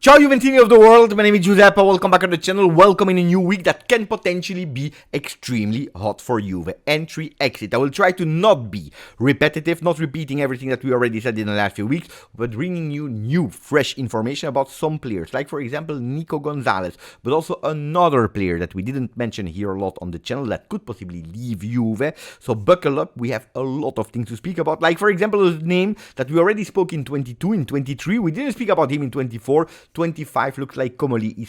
Ciao Juventini of the world, my name is Giuseppe, welcome back on the channel, welcome in a new week that can potentially be extremely hot for Juve. Entry, exit. I will try to not be repetitive, not repeating everything that we already said in the last few weeks, but bringing you new, fresh information about some players, like for example Nico Gonzalez, but also another player that we didn't mention here a lot on the channel that could possibly leave Juve. So buckle up, we have a lot of things to speak about, like for example a name that we already spoke in 22, in 23, we didn't speak about him in 24, 25 looks like Comolli. He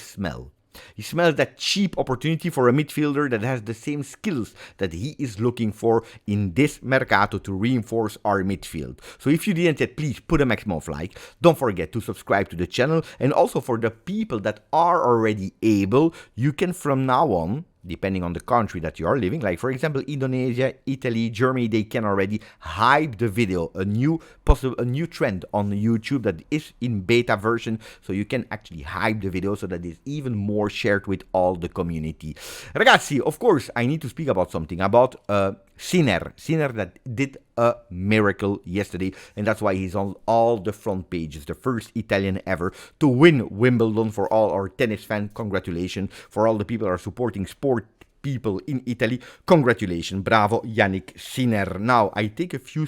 smells that cheap opportunity for a midfielder that has the same skills that he is looking for in this mercato to reinforce our midfield. So if you didn't yet, please put a maximum of like. Don't forget to subscribe to the channel. And also for the people that are already able, you can from now on, depending on the country that you are living, like for example Indonesia, Italy, Germany, they can already hype the video, a new trend on YouTube that is in beta version, so you can actually hype the video so that it's even more shared with all the community. Ragazzi, of course I need to speak about something, about Sinner that did a miracle yesterday, and that's why he's on all the front pages. The first Italian ever to win Wimbledon. For all our tennis fans, congratulations. For all the people that are supporting sport people in Italy, congratulations, bravo Yannick Sinner. Now I take a few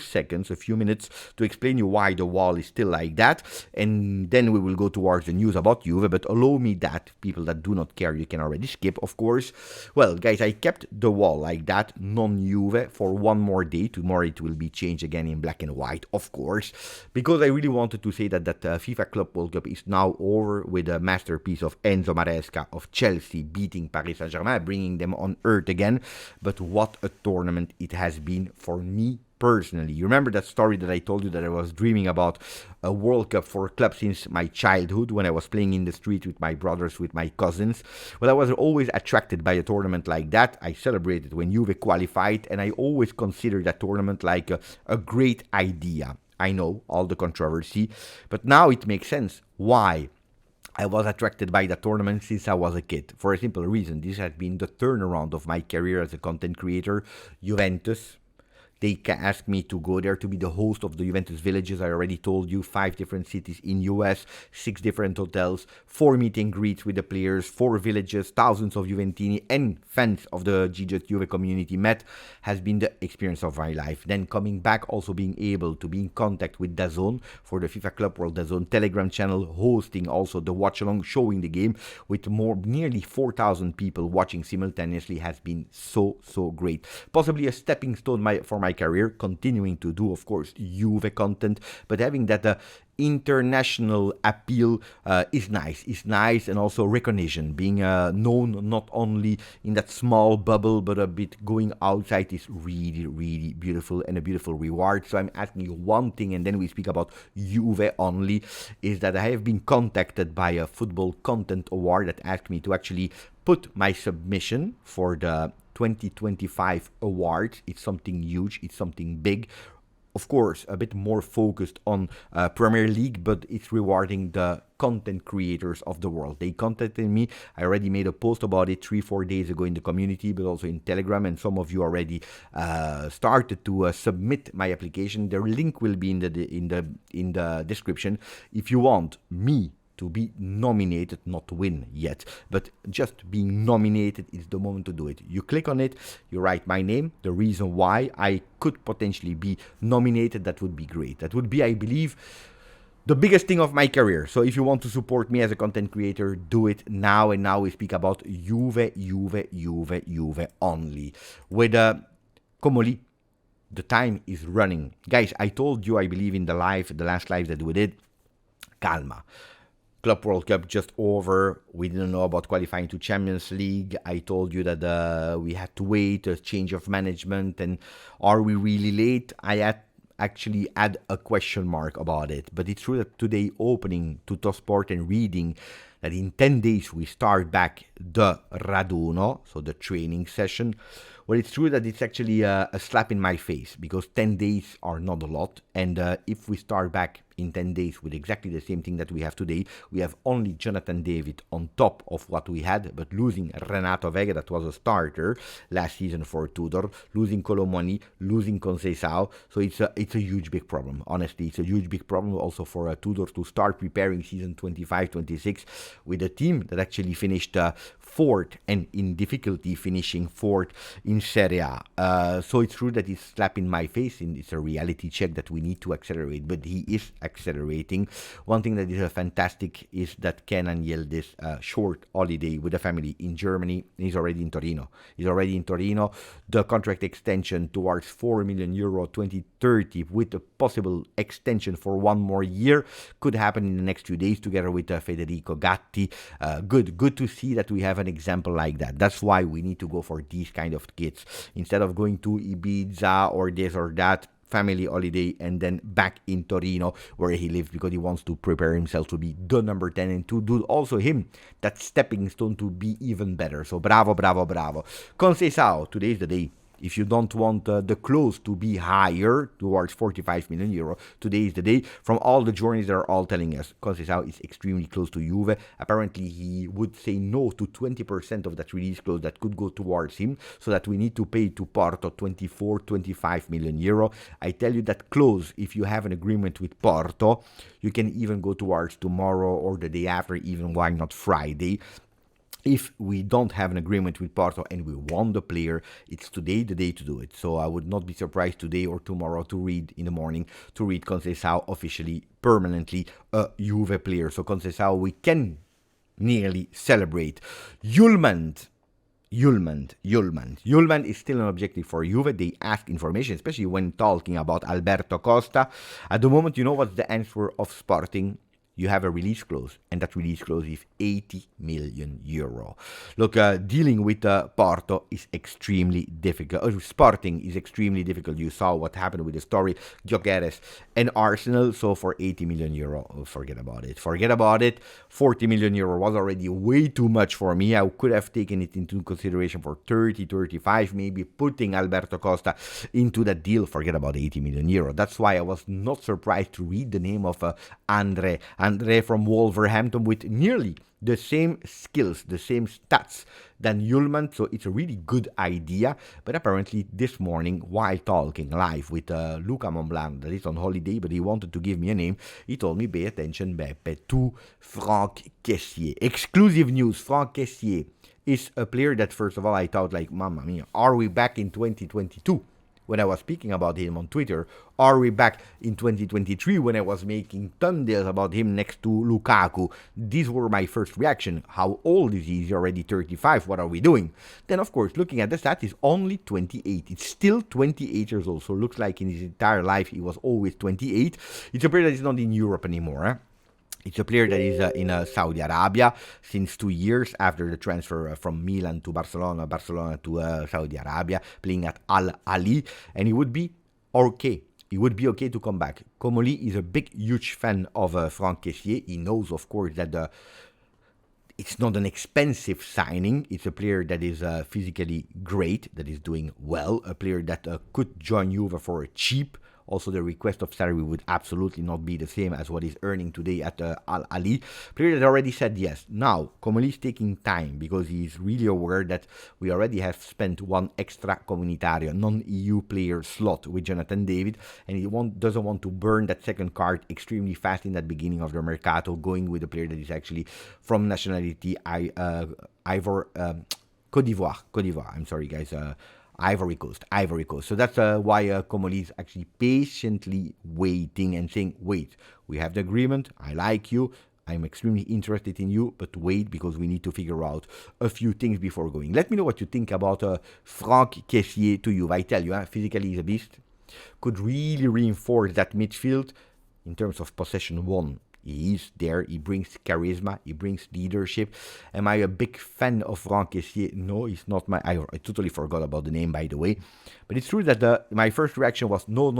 minutes to explain you why the wall is still like that, and then we will go towards the news about Juve, but allow me that, people that do not care, you can already skip, of course. Well guys, I kept the wall like that, non-Juve, for one more day. Tomorrow it will be changed again in black and white, of course, because I really wanted to say that FIFA Club World Cup is now over with a masterpiece of Enzo Maresca of Chelsea beating Paris Saint-Germain, bringing them on earth again. But what a tournament it has been for me personally. You remember that story that I told you that I was dreaming about a World Cup for a club since my childhood, when I was playing in the street with my brothers, with my cousins? Well, I was always attracted by a tournament like that. I celebrated when Juve qualified, and I always considered that tournament like a great idea. I know, all the controversy, but now it makes sense why I was attracted by the tournament since I was a kid. For a simple reason, this has been the turnaround of my career as a content creator. Juventus, they asked me to go there to be the host of the Juventus Villages. I already told you, 5 different cities in US, 6 different hotels, 4 meet and greets with the players, 4 villages, thousands of Juventini and fans of the GJustjuve community met. Has been the experience of my life. Then coming back, also being able to be in contact with DAZN for the FIFA Club World DAZN Telegram channel, hosting also the watch along, showing the game with nearly 4,000 people watching simultaneously, has been so great. Possibly a stepping stone for my career, continuing to do, of course, Juve content, but having that international appeal is nice, and also recognition, being known not only in that small bubble but a bit going outside is really beautiful and a beautiful reward. So I'm asking you one thing, and then we speak about Juve only, is that I have been contacted by a football content award that asked me to actually put my submission for the 2025 awards. It's something huge, it's something big. Of course, a bit more focused on Premier League, but it's rewarding the content creators of the world. They contacted me. I already made a post about it 3-4 days ago in the community, but also in Telegram, and some of you already started to submit my application. The link will be in the description if you want me to be nominated, not to win yet, but just being nominated is the moment to do it. You click on it, you write my name, the reason why I could potentially be nominated. That would be great. That would be, I believe, the biggest thing of my career. So if you want to support me as a content creator, do it now. And now we speak about Juve only. With Comolli, the time is running. Guys, I told you, I believe in the last live that we did, calma. Club World Cup just over. We didn't know about qualifying to Champions League. I told you that we had to wait, a change of management, and are we really late? I actually add a question mark about it. But it's true that today, opening Tuttosport and reading that in 10 days we start back the raduno, so the training session. Well, it's true that it's actually a slap in my face, because 10 days are not a lot, and if we start back in 10 days with exactly the same thing that we have today. We have only Jonathan David on top of what we had, but losing Renato Vega, that was a starter last season for Tudor, losing Comolli, losing Conceicao. So it's a huge big problem. Honestly, it's a huge big problem also for Tudor to start preparing season 25-26 with a team that actually finished fourth and in difficulty finishing fourth in Serie A. So it's true that it's slap in my face, and it's a reality check that we need to accelerate, but he is accelerating. One thing that is fantastic is that Kenan Yildiz short holiday with the family in Germany. He's already in Torino. The contract extension towards 4 million euro 2030 with a possible extension for 1 more year could happen in the next few days together with Federico Gatti. Good to see that we have an example like that. That's why we need to go for these kind of kids instead of going to Ibiza or this or that family holiday and then back in Torino where he lives, because he wants to prepare himself to be the number 10 and to do also him that stepping stone to be even better. So bravo. Conceicao, today is the day. If you don't want the close to be higher towards 45 million euro, today is the day. From all the journeys, they're all telling us Conceicao is extremely close to Juve. Apparently, he would say no to 20% of that release clause that could go towards him, so that we need to pay to Porto 25 million euro. I tell you that clause, if you have an agreement with Porto, you can even go towards tomorrow or the day after, even why not Friday. If we don't have an agreement with Porto and we want the player, it's today the day to do it. So I would not be surprised today or tomorrow to read in the morning to read Conceicao officially, permanently a Juve player. So Conceicao, we can nearly celebrate. Yulman is still an objective for Juve. They ask information, especially when talking about Alberto Costa. At the moment, you know what's the answer of Sporting? You have a release clause, and that release clause is 80 million euro. Look, dealing with Porto is extremely difficult. Sporting is extremely difficult. You saw what happened with the story, Gyökeres and Arsenal. So for 80 million euro, forget about it. 40 million euro was already way too much for me. I could have taken it into consideration for 30, 35, maybe putting Alberto Costa into that deal. Forget about 80 million euro. That's why I was not surprised to read the name of Andre from Wolverhampton with nearly the same skills, the same stats than Yulman. So it's a really good idea. But apparently this morning, while talking live with Luca Montblanc, that is on holiday, but he wanted to give me a name, he told me, pay attention, Beppe, to Franck Kessié. Exclusive news, Franck Kessié is a player that, first of all, I thought like, mamma mia, are we back in 2022? When I was speaking about him on Twitter, are we back in 2023 when I was making thumbnails about him next to Lukaku? These were my first reaction. How old is he? He's already 35. What are we doing? Then, of course, looking at the stats, he's only 28. It's still 28 years old. So it looks like in his entire life, he was always 28. It's a player that is not in Europe anymore. It's a player that is in Saudi Arabia since 2 years after the transfer from Milan to Barcelona to Saudi Arabia, playing at Al Ahly, and he would be okay. He would be okay to come back. Comolli is a huge fan of Franck Kessié. He knows, of course, that it's not an expensive signing. It's a player that is physically great, that is doing well, a player that could join Juve for a cheap. Also, the request of salary would absolutely not be the same as what he's earning today at Al Ahly. Player that already said yes. Now, Comolli is taking time because he's really aware that we already have spent one extra comunitario, non-EU player slot with Jonathan David, and he doesn't want to burn that second card extremely fast in that beginning of the Mercato, going with a player that is actually from nationality Côte d'Ivoire. I'm sorry, guys. Ivory Coast. So that's why Comolli is actually patiently waiting and saying, wait, we have the agreement, I like you, I'm extremely interested in you, but wait, because we need to figure out a few things before going. Let me know what you think about Franck Kessié to you. I tell you, physically he's a beast. Could really reinforce that midfield in terms of possession one. He is there, he brings charisma, he brings leadership. Am I a big fan of Franck Kessié? No, he's not I totally forgot about the name, by the way. But it's true that my first reaction was no.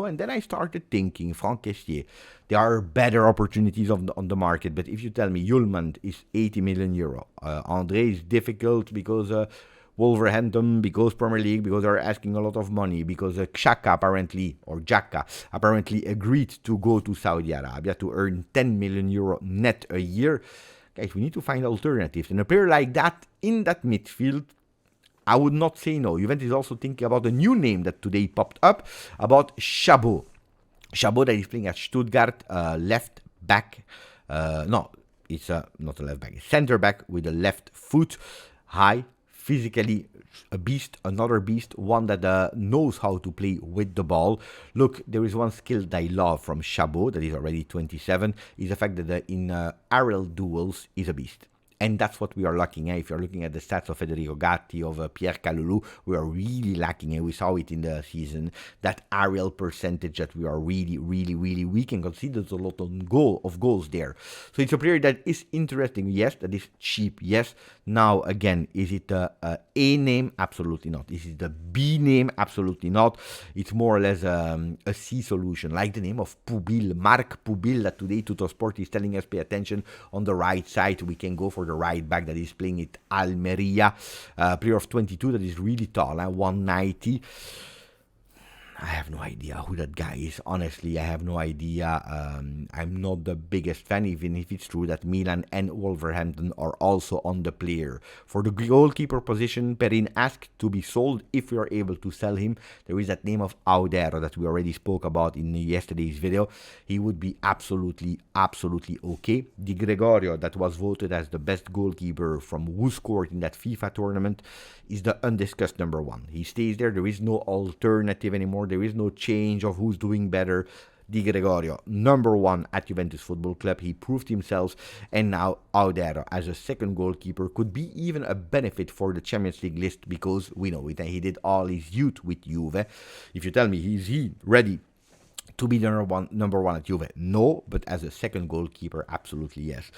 And then I started thinking, Franck Kessié, there are better opportunities on the market. But if you tell me Yulman is 80 million euro, Andre is difficult because Wolverhampton, because Premier League, because they're asking a lot of money, because Xhaka apparently agreed to go to Saudi Arabia to earn 10 million euro net a year. Guys, we need to find alternatives. And a player like that in that midfield, I would not say no. Juventus is also thinking about a new name that today popped up, about Chabot. Chabot that is playing at Stuttgart, left back. No, it's not a left back. It's center back with a left foot, high, physically a beast, another beast, one that knows how to play with the ball. Look, there is one skill that I love from Chabot, that is already 27, is the fact that in aerial duels is a beast. And that's what we are lacking. If you're looking at the stats of Federico Gatti, of Pierre Kalulu, we are really lacking, and we saw it in the season, that aerial percentage that we are really weak, and considered a lot of goals there. So it's a player that is interesting, yes, that is cheap, yes. Now, again, is it a name? Absolutely not. Is it the B name? Absolutely not. It's more or less a C solution, like the name of Pubil, Marc Pubil, that today Tuttosport is telling us pay attention on the right side. We can go for the right back that is playing at Almeria, player of 22 that is really tall, 190. I have no idea who that guy is. Honestly, I have no idea. I'm not the biggest fan, even if it's true that Milan and Wolverhampton are also on the player. For the goalkeeper position, Perin asked to be sold if we are able to sell him. There is that name of Audero that we already spoke about in yesterday's video. He would be absolutely okay. Di Gregorio, that was voted as the best goalkeeper from who scored in that FIFA tournament, is the undiscussed number one. He stays there. There is no alternative anymore. There is no change of who's doing better. Di Gregorio, number one at Juventus Football Club. He proved himself, and now Audero as a second goalkeeper could be even a benefit for the Champions League list, because we know it. He did all his youth with Juve. If you tell me, is he ready to be the number one at Juve? No, but as a second goalkeeper, absolutely yes.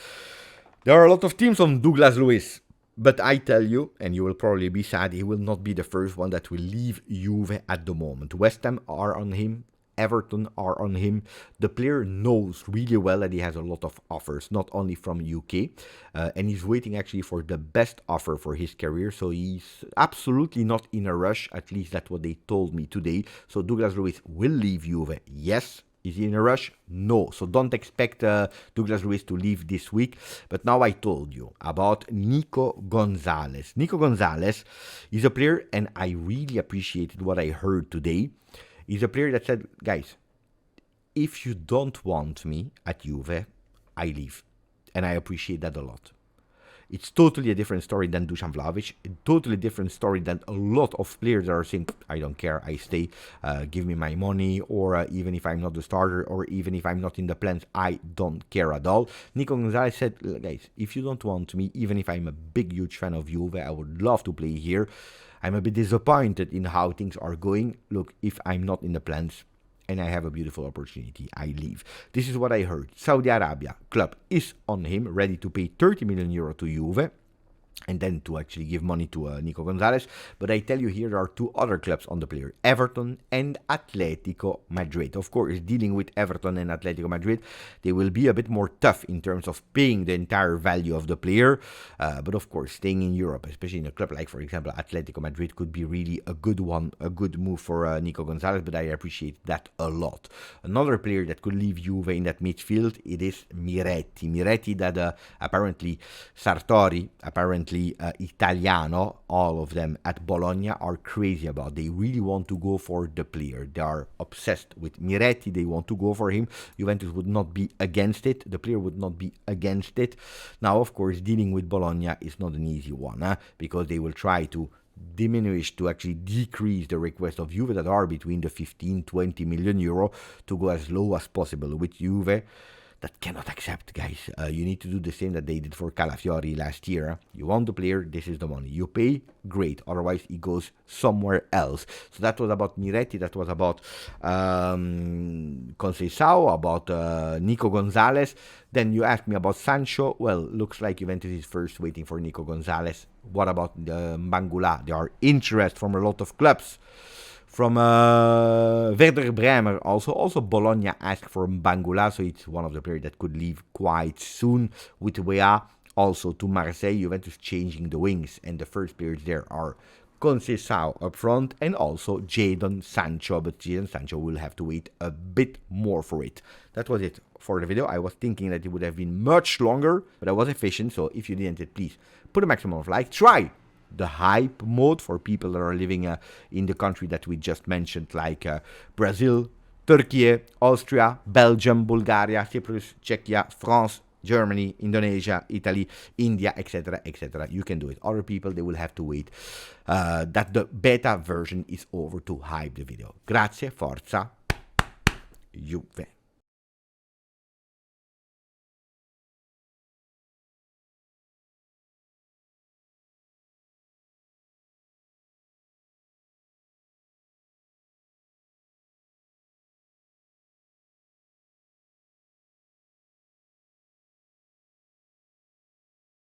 There are a lot of teams on Douglas Luiz. But I tell you, and you will probably be sad, he will not be the first one that will leave Juve at the moment. West Ham are on him. Everton are on him. The player knows really well that he has a lot of offers, not only from UK, and he's waiting actually for the best offer for his career. So he's absolutely not in a rush. At least that's what they told me today. So Douglas Luiz will leave Juve, yes. Is he in a rush? No. So don't expect Douglas Luiz to leave this week. But now I told you about Nico Gonzalez. Nico Gonzalez is a player, and I really appreciated what I heard today. He's a player that said, guys, if you don't want me at Juve, I leave. And I appreciate that a lot. It's totally a different story than Dusan Vlahovic. A totally different story than a lot of players that are saying, I don't care, I stay, give me my money, or even if I'm not the starter, or even if I'm not in the plans, I don't care at all. Nico Gonzalez said, guys, if you don't want me, even if I'm a big, huge fan of Juve, I would love to play here. I'm a bit disappointed in how things are going. Look, if I'm not in the plans, and I have a beautiful opportunity, I leave. This is what I heard. Saudi Arabia club is on him, ready to pay 30 million euro to Juve, and then to actually give money to Nico Gonzalez. But I tell you, here there are two other clubs on the player, Everton and Atletico Madrid. Of course, dealing with Everton and Atletico Madrid, they will be a bit more tough in terms of paying the entire value of the player. But of course, staying in Europe, especially in a club like, for example, Atletico Madrid, could be really a good one, a good move for Nico Gonzalez, but I appreciate that a lot. Another player that could leave Juve in that midfield, it is Miretti. Miretti that apparently Sartori, Italiano, all of them at Bologna are crazy about. They really want to go for the player. They are obsessed with Miretti. They want to go for him. Juventus would not be against it. The player would not be against it. Now, of course, dealing with Bologna is not an easy one, because they will try to to actually decrease the request of Juve that are between the 15-20 million euro to go as low as possible. With Juve, that cannot accept, guys. You need to do the same that they did for Calafiori last year. You want the player, this is the money. You pay, great. Otherwise, he goes somewhere else. So that was about Miretti. That was about Conceicao, about Nico Gonzalez. Then you asked me about Sancho. Well, looks like Juventus is first waiting for Nico Gonzalez. What about Mbangula? There are interest from a lot of clubs. From Werder Bremen, also Bologna asked for Mbangula, so it's one of the players that could leave quite soon. With Wea, also to Marseille. Juventus changing the wings, and the first players there are Conceicao up front and also Jadon Sancho, but Jadon Sancho will have to wait a bit more for it. That was it for the video. I was thinking that it would have been much longer, but I was efficient, so if you didn't, please put a maximum of likes. Try the hype mode for people that are living in the country that we just mentioned, like Brazil, Turkey, Austria, Belgium, Bulgaria, Cyprus, Czechia, France, Germany, Indonesia, Italy, India, etc., etc. You can do it. Other people, they will have to wait that the beta version is over to hype the video. Grazie, forza, Juve.